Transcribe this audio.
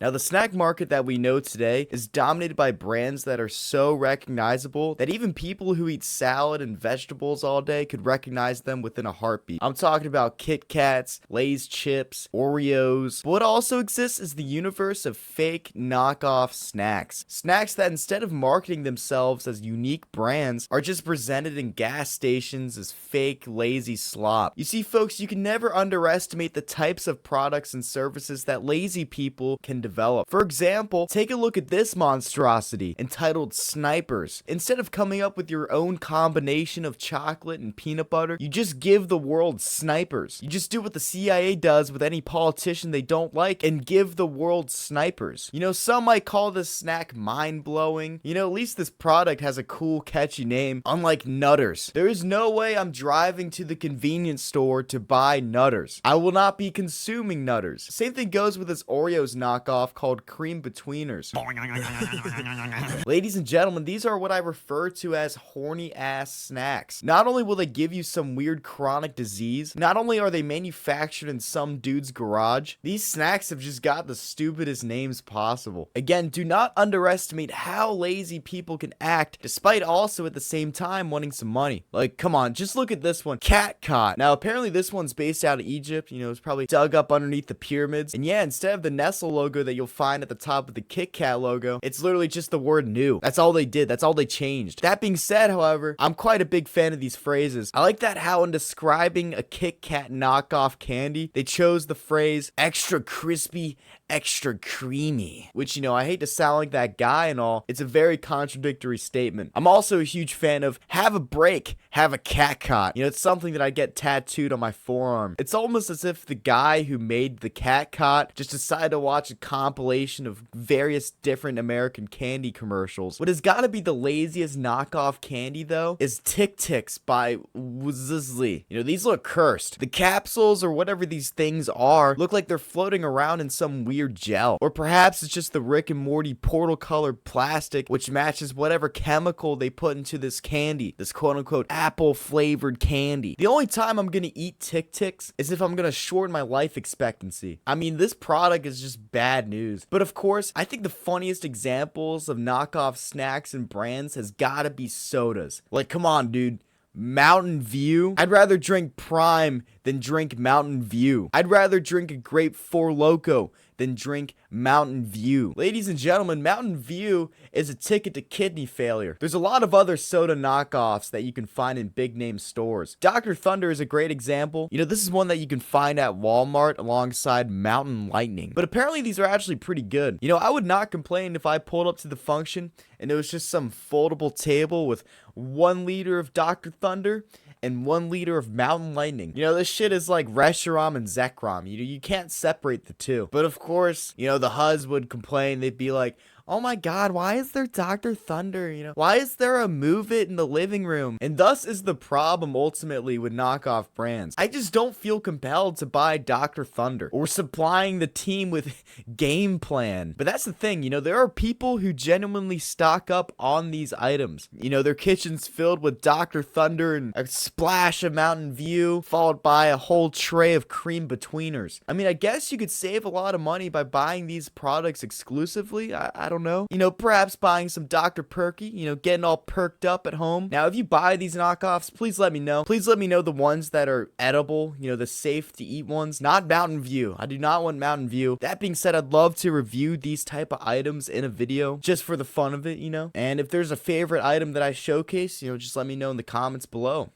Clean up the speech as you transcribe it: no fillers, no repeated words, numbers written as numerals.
Now, the snack market that we know today is dominated by brands that are so recognizable that even people who eat salad and vegetables all day could recognize them within a heartbeat. I'm talking about Kit Kats, Lay's chips, Oreos. But what also exists is the universe of fake knockoff snacks. Snacks that instead of marketing themselves as unique brands are just presented in gas stations as fake, lazy slop. You see, folks, you can never underestimate the types of products and services that lazy people can develop. For example, take a look at this monstrosity entitled Snipers. Instead of coming up with your own combination of chocolate and peanut butter, you just give the world snipers. You just do what the CIA does with any politician they don't like and give the world snipers. You know, some might call this snack mind-blowing. You know, at least this product has a cool, catchy name, unlike Nutters. There is no way I'm driving to the convenience store to buy Nutters. I will not be consuming Nutters. Same thing goes with this Oreos knockoff called Cream Betweeners. Ladies and gentlemen, these are what I refer to as horny ass snacks. Not only will they give you some weird chronic disease, not only are they manufactured in some dude's garage, these snacks have just got the stupidest names possible. Again, do not underestimate how lazy people can act despite also at the same time wanting some money. Like, come on, just look at this one, Cat Cot. Now, apparently this one's based out of Egypt. You know, it's probably dug up underneath the pyramids. And yeah, instead of the Nestle logo that you'll find at the top of the Kit Kat logo, it's literally just the word new. That's all they did. That's all they changed. That being said, however, I'm quite a big fan of these phrases. I like that how in describing a Kit Kat knockoff candy, they chose the phrase extra crispy, extra creamy, which, you know, I hate to sound like that guy and all. It's a very contradictory statement. I'm also a huge fan of have a break, have a cat cot. You know, it's something that I get tattooed on my forearm. It's almost as if the guy who made the cat cot just decided to watch a compilation of various different American candy commercials. What has got to be the laziest knockoff candy though is Tic Tics by Wzzly. You know, these look cursed. The capsules or whatever these things are look like they're floating around in some weird gel. Or perhaps it's just the Rick and Morty portal colored plastic which matches whatever chemical they put into this candy, this quote unquote apple flavored candy. The only time I'm gonna eat Tic Tics is if I'm gonna shorten my life expectancy. I mean, this product is just bad news. But of course, I think the funniest examples of knockoff snacks and brands has gotta be sodas. Like, come on, dude. Mountain View? I'd rather drink Prime than drink Mountain View. I'd rather drink a grape Four Loko than drink Mountain View. Ladies and gentlemen, Mountain View is a ticket to kidney failure. There's a lot of other soda knockoffs that you can find in big name stores. Dr. Thunder is a great example. You know, this is one that you can find at Walmart alongside Mountain Lightning. But apparently these are actually pretty good. You know, I would not complain if I pulled up to the function and it was just some foldable table with 1 liter of Dr. Thunder and 1 liter of Mountain Lightning. You know, this shit is like Reshiram and Zekrom. You can't separate the two. But of course, you know, the HUDs would complain. They'd be like, oh my god, why is there Dr. Thunder? You know, why is there a Move It in the living room? And thus is the problem ultimately with knockoff brands. I just don't feel compelled to buy Dr. Thunder or supplying the team with Game Plan. But that's the thing, you know, there are people who genuinely stock up on these items. You know, their kitchen's filled with Dr. Thunder and a splash of Mountain View, followed by a whole tray of Cream Betweeners. I mean, I guess you could save a lot of money by buying these products exclusively. I don't know. You know, perhaps buying some Dr. Perky, you know, getting all perked up at home. Now, if you buy these knockoffs, please let me know. Please let me know the ones that are edible, you know, the safe to eat ones, not Mountain View. I do not want Mountain View. That being said, I'd love to review these type of items in a video just for the fun of it, you know. And if there's a favorite item that I showcase, you know, just let me know in the comments below.